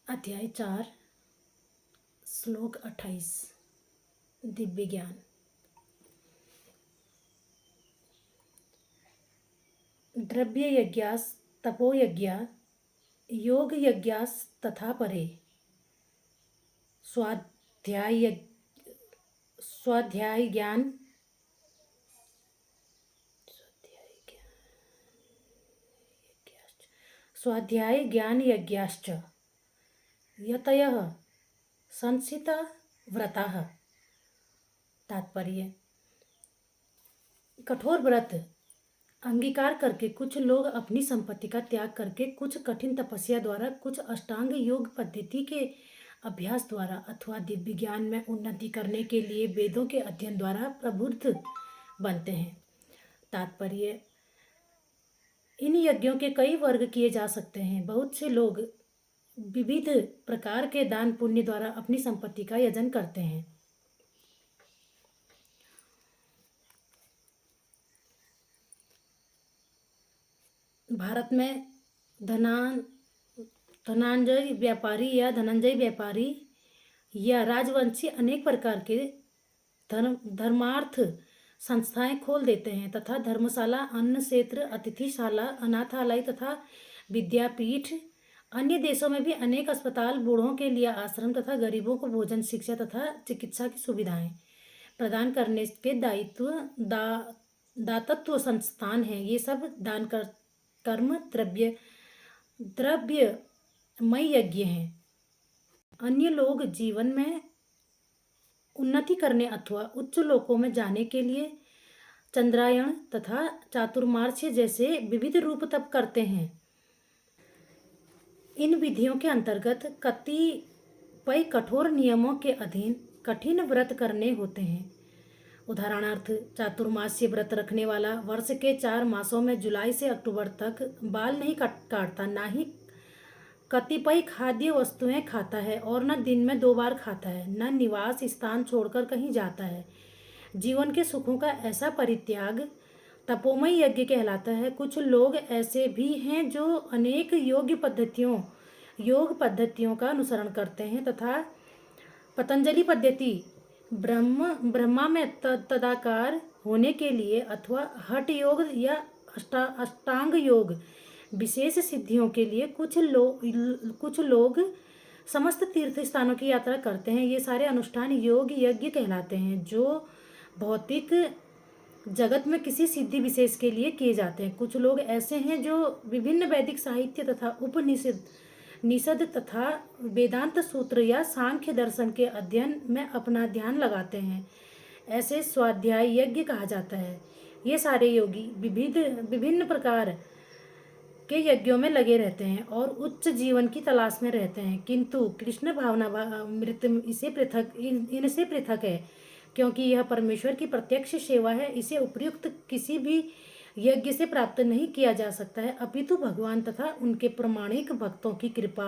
अध्याय 4 श्लोक 28 दिव्य ज्ञान। द्रव्य यज्ञास तपो यज्ञा योग यज्ञास तथा परे स्वाध्याय ज्ञान स्वाध्याय ज्ञान यज्ञाश्च यतयः संसिता व्रताः। तात्पर्य, कठोर व्रत अंगीकार करके कुछ लोग अपनी संपत्ति का त्याग करके कुछ कठिन तपस्या द्वारा, कुछ अष्टांग योग पद्धति के अभ्यास द्वारा अथवा दिव्य ज्ञान में उन्नति करने के लिए वेदों के अध्ययन द्वारा प्रबुद्ध बनते हैं। तात्पर्य, इन यज्ञों के कई वर्ग किए जा सकते हैं। बहुत से लोग विविध प्रकार के दान पुण्य द्वारा अपनी संपत्ति का यजन करते हैं। भारत में धनंजय व्यापारी या राजवंशी अनेक प्रकार के धर्मार्थ संस्थाएं खोल देते हैं तथा धर्मशाला, अन्न क्षेत्र, अतिथिशाला, अनाथालय तथा विद्यापीठ। अन्य देशों में भी अनेक अस्पताल, बूढ़ों के लिए आश्रम तथा गरीबों को भोजन, शिक्षा तथा चिकित्सा की सुविधाएं प्रदान करने के दातत्व संस्थान हैं। ये सब दान कर्म द्रव्यमय यज्ञ हैं। अन्य लोग जीवन में उन्नति करने अथवा उच्च लोकों में जाने के लिए चंद्रायण तथा चातुर्मास्य जैसे विविध रूप तप करते हैं। इन विधियों के अंतर्गत कतिपय कठोर नियमों के अधीन कठिन व्रत करने होते हैं। उदाहरणार्थ, चातुर्मास्य व्रत रखने वाला वर्ष के 4 मासों में जुलाई से अक्टूबर तक बाल नहीं काटता, ना ही कतिपय खाद्य वस्तुएं खाता है और न दिन में 2 बार खाता है, न निवास स्थान छोड़कर कहीं जाता है। जीवन के सुखों का ऐसा परित्याग तपोमय यज्ञ कहलाता है। कुछ लोग ऐसे भी हैं जो अनेक योग पद्धतियों का अनुसरण करते हैं तथा पतंजलि पद्धति ब्रह्मा में तदाकार होने के लिए अथवा हठ योग या अष्टांग योग विशेष सिद्धियों के लिए कुछ लोग समस्त तीर्थ स्थानों की यात्रा करते हैं। ये सारे अनुष्ठान योग यज्ञ कहलाते हैं जो भौतिक जगत में किसी सिद्धि विशेष के लिए किए जाते हैं। कुछ लोग ऐसे हैं जो विभिन्न वैदिक साहित्य तथा उपनिषद तथा वेदांत सूत्र या सांख्य दर्शन के अध्ययन में अपना ध्यान लगाते हैं। ऐसे स्वाध्याय यज्ञ कहा जाता है। ये सारे योगी विभिन्न प्रकार के यज्ञों में लगे रहते हैं और उच्च जीवन की तलाश में रहते हैं, किंतु कृष्ण भावनामृत इनसे पृथक है, क्योंकि यह परमेश्वर की प्रत्यक्ष सेवा है। इसे उपयुक्त किसी भी यज्ञ से प्राप्त नहीं किया जा सकता है, अपितु भगवान तथा उनके प्रामाणिक भक्तों की कृपा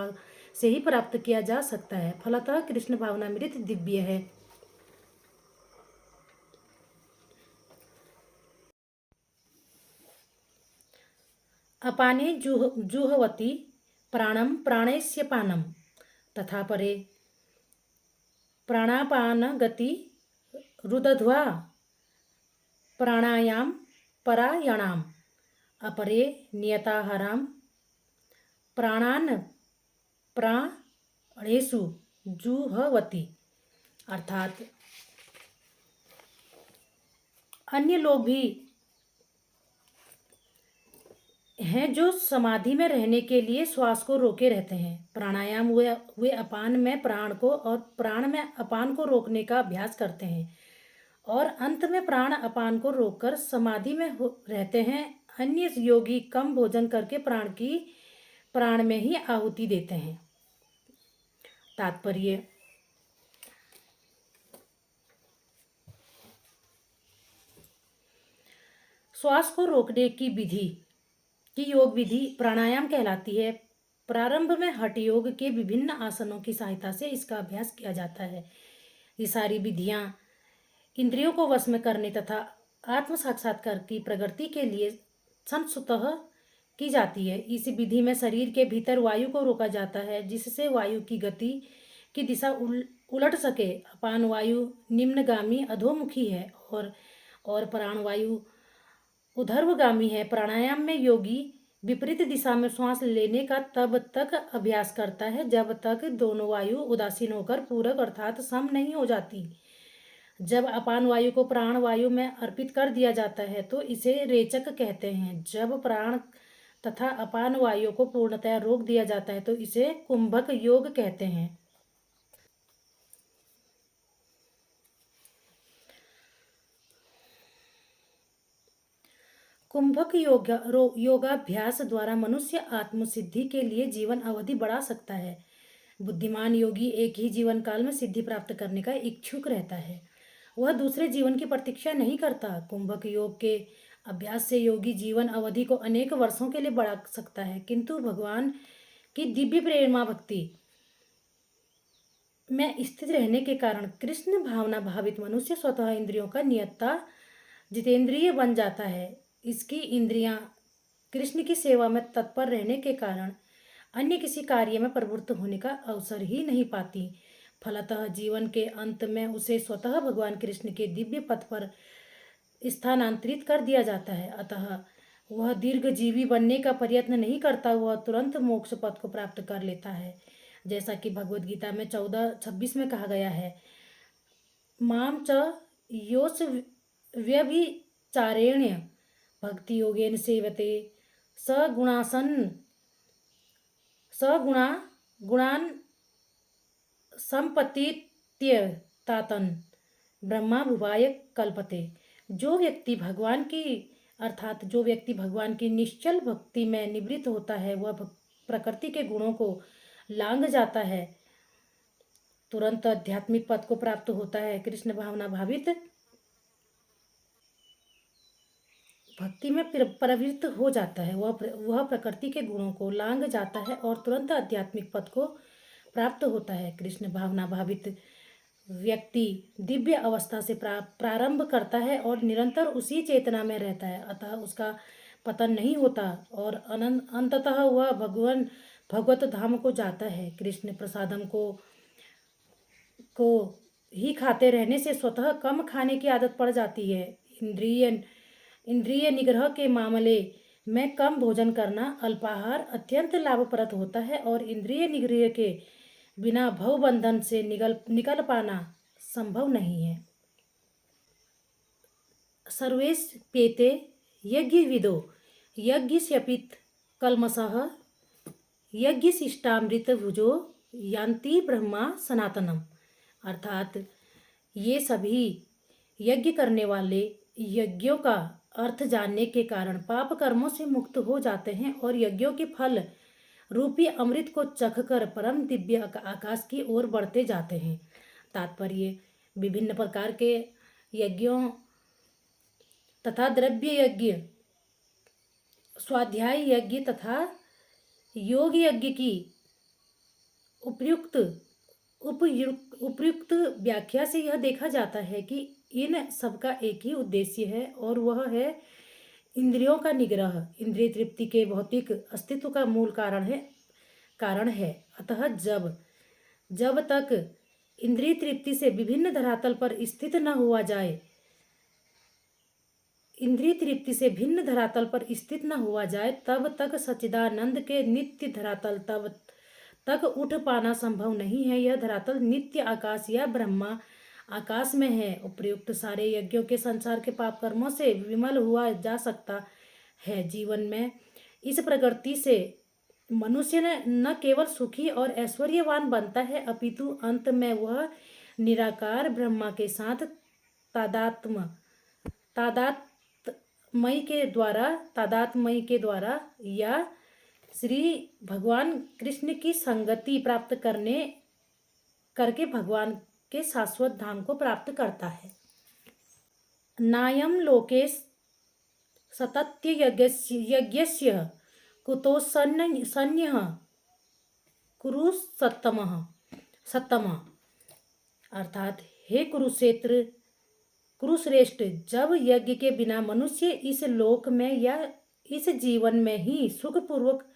से ही प्राप्त किया जा सकता है। फलतः कृष्ण भावनामृत दिव्य है। अपाने जुहवती प्राणम प्राणेस्य पानम तथा परे प्राणापान गति रुदध्वा प्राणायाम परायणाम अपरे नियताहाराम प्राणान प्राणेषु जुहवती। अर्थात अन्य लोग भी हैं जो समाधि में रहने के लिए श्वास को रोके रहते हैं। प्राणायाम वे अपान में प्राण को और प्राण में अपान को रोकने का अभ्यास करते हैं और अंत में प्राण अपान को रोककर समाधि में रहते हैं। अन्य योगी कम भोजन करके प्राण में ही आहुति देते हैं। तात्पर्य, श्वास को रोकने की योग विधि प्राणायाम कहलाती है। प्रारंभ में हठ योग के विभिन्न आसनों की सहायता से इसका अभ्यास किया जाता है। ये सारी विधियां इंद्रियों को वश में करने तथा आत्म साक्षात्कार की प्रगति के लिए संस्वतः की जाती है। इस विधि में शरीर के भीतर वायु को रोका जाता है जिससे वायु की गति की दिशा उलट सके। अपान वायु निम्नगामी अधोमुखी है और प्राण वायु ऊर्ध्वगामी है। प्राणायाम में योगी विपरीत दिशा में श्वास लेने का तब तक अभ्यास करता है जब तक दोनों वायु उदासीन होकर पूरक अर्थात सम नहीं हो जाती। जब अपान वायु को प्राण वायु में अर्पित कर दिया जाता है तो इसे रेचक कहते हैं। जब प्राण तथा अपान वायु को पूर्णतः रोक दिया जाता है तो इसे कुंभक योग कहते हैं। कुंभक योगाभ्यास द्वारा मनुष्य आत्मसिद्धि के लिए जीवन अवधि बढ़ा सकता है। बुद्धिमान योगी एक ही जीवन काल में सिद्धि प्राप्त करने का इच्छुक रहता है, वह दूसरे जीवन की प्रतीक्षा नहीं करता। कुंभक योग के अभ्यास से योगी जीवन अवधि को अनेक वर्षों के लिए बढ़ा सकता है, किंतु भगवान की दिव्य प्रेरणा भक्ति में स्थित रहने के कारण कृष्ण भावना भावित मनुष्य स्वतः इंद्रियों का नियंता जितेंद्रिय बन जाता है। इसकी इंद्रियां कृष्ण की सेवा में तत्पर रहने के कारण अन्य किसी कार्य में प्रवृत्त होने का अवसर ही नहीं पाती। फलतः जीवन के अंत में उसे स्वतः भगवान कृष्ण के दिव्य पथ पर स्थानांतरित कर दिया जाता है। अतः वह दीर्घजीवी बनने का प्रयत्न नहीं करता, वह तुरंत मोक्ष पथ को प्राप्त कर लेता है। जैसा कि भगवद गीता में 14:26 में कहा गया है, माम च योस व्यभिचारेण्य भक्ति योगेन सेवते गुणान संपत्तित्य तातन ब्रह्मा भुवाय कल्पते। जो व्यक्ति भगवान की निश्चल भक्ति में निवृत्त होता है, वह प्रकृति के गुणों को लांघ जाता है, तुरंत आध्यात्मिक पद को प्राप्त होता है। कृष्ण भावना भावित भक्ति में प्रवृत्त हो जाता है, वह प्रकृति के गुणों को लांघ जाता है और तुरंत आध्यात्मिक पद को प्राप्त होता है। कृष्ण भावना भावित व्यक्ति दिव्य अवस्था से प्रारंभ करता है और निरंतर उसी चेतना में रहता है, अतः उसका पतन नहीं होता और अंततः वह भगवत धाम को जाता है। कृष्ण प्रसादम को ही खाते रहने से स्वतः कम खाने की आदत पड़ जाती है। इंद्रिय निग्रह के मामले में कम भोजन करना, अल्पाहार अत्यंत लाभप्रद होता है और इंद्रिय निग्रह के बिना भव बंधन से निकल पाना संभव नहीं है। सर्वेश पेते यज्ञ विदो यज्ञ स्यपित कलमसः यज्ञ शिष्टामृत भुजो यान्ति ब्रह्मा सनातनम। अर्थात ये सभी यज्ञ करने वाले यज्ञों का अर्थ जानने के कारण पाप कर्मों से मुक्त हो जाते हैं और यज्ञों के फल रूपी अमृत को चखकर परम दिव्य आकाश की ओर बढ़ते जाते हैं। तात्पर्य, विभिन्न प्रकार के यज्ञों तथा द्रव्य यज्ञ, स्वाध्याय यज्ञ तथा योग यज्ञ की उपयुक्त व्याख्या से यह देखा जाता है कि इन सबका एक ही उद्देश्य है और वह है इंद्रियों का निग्रह। इंद्रिय तृप्ति के भौतिक अस्तित्व का मूल कारण है। अतः जब तक इंद्रिय तृप्ति से भिन्न धरातल पर स्थित न हुआ जाए तब तक सच्चिदानंद के नित्य धरातल तब तक उठ पाना संभव नहीं है। यह धरातल नित्य आकाश या ब्रह्मा आकाश में है। उपयुक्त सारे यज्ञों के संसार के पाप कर्मों से विमल हुआ जा सकता है। जीवन में इस प्रगति से मनुष्य न केवल सुखी और ऐश्वर्यवान बनता है, अपितु अंत में वह निराकार ब्रह्मा के साथ तादात्म्य के द्वारा या श्री भगवान कृष्ण की संगति प्राप्त करके भगवान के शाश्वत धाम को प्राप्त करता है। नायम लोके सतत्य यज्ञस्य कुतो सन्यः कुरु सत्तमः। अर्थात हे कुरुश्रेष्ठ, जब यज्ञ के बिना मनुष्य इस लोक में या इस जीवन में ही सुखपूर्वक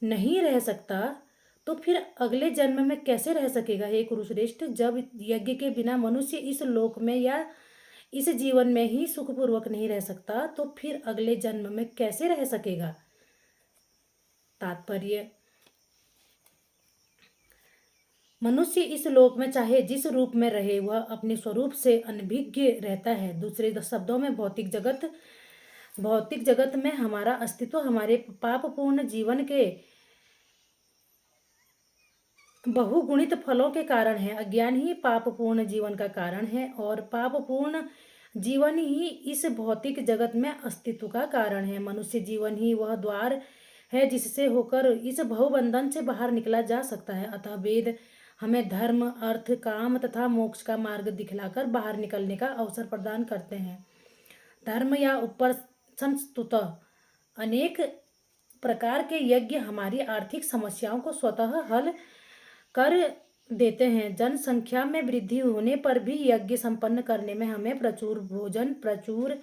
नहीं रह सकता तो फिर अगले जन्म में कैसे रह सकेगा। हे कुरुश्रेष्ठ, जब यज्ञ के बिना मनुष्य इस लोक में या इस जीवन में ही सुखपूर्वक नहीं रह सकता तो फिर अगले जन्म में कैसे रह सकेगा। तात्पर्य, मनुष्य इस लोक में चाहे जिस रूप में रहे वह अपने स्वरूप से अनभिज्ञ रहता है। दूसरे शब्दों में भौतिक जगत में हमारा अस्तित्व हमारे पापपूर्ण जीवन के बहुगुणित फलों के कारण है। अज्ञान ही पापपूर्ण जीवन का कारण है और पापपूर्ण जीवन ही इस भौतिक जगत में अस्तित्व का कारण है। मनुष्य जीवन ही वह द्वार है जिससे होकर इस भवबंधन से बाहर निकला जा सकता है। अतः वेद हमें धर्म, अर्थ, काम तथा मोक्ष का मार्ग दिखलाकर बाहर निकलने का अवसर प्रदान करते हैं। धर्म या ऊपर संस्तुतः अनेक प्रकार के यज्ञ हमारी आर्थिक समस्याओं को स्वतः हल कर देते हैं। जनसंख्या में वृद्धि होने पर भी यज्ञ संपन्न करने में हमें प्रचुर भोजन, प्रचुर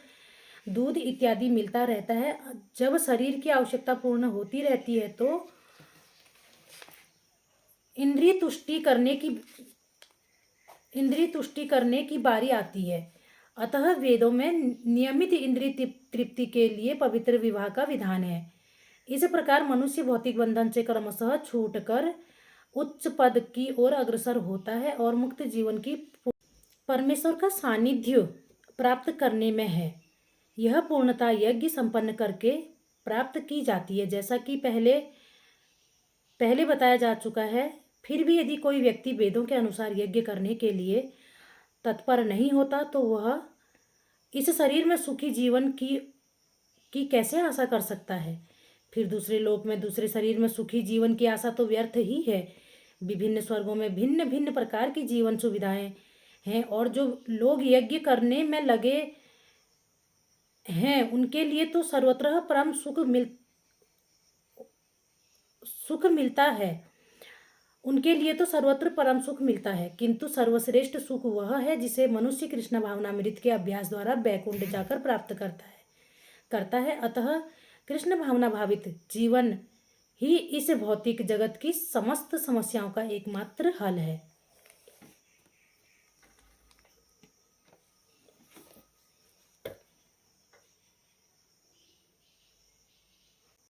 दूध इत्यादि मिलता रहता है। जब शरीर की आवश्यकता पूर्ण होती रहती है तो इंद्रिय तुष्टि करने की बारी आती है। अतः वेदों में नियमित इंद्रिय तृप्ति के लिए पवित्र विवाह का विधान है। इस प्रकार मनुष्य भौतिक बंधन से क्रमशः छूटकर उच्च पद की ओर अग्रसर होता है और मुक्त जीवन की परमेश्वर का सानिध्य प्राप्त करने में है। यह पूर्णता यज्ञ संपन्न करके प्राप्त की जाती है, जैसा कि पहले बताया जा चुका है। फिर भी यदि कोई व्यक्ति वेदों के अनुसार यज्ञ करने के लिए तत्पर नहीं होता तो वह इस शरीर में सुखी जीवन की कैसे आशा कर सकता है। फिर दूसरे लोक में दूसरे शरीर में सुखी जीवन की आशा तो व्यर्थ ही है। विभिन्न स्वर्गों में भिन्न भिन्न प्रकार की जीवन सुविधाएं हैं और जो लोग यज्ञ करने में लगे हैं उनके लिए तो सर्वत्र परम सुख मिलता है। किंतु सर्वश्रेष्ठ सुख वह है जिसे मनुष्य कृष्ण भावनामृत के अभ्यास द्वारा बैकुंठ जाकर प्राप्त करता है। अतः कृष्ण भावना भावित जीवन ही इस भौतिक जगत की समस्त समस्याओं का एकमात्र हल है।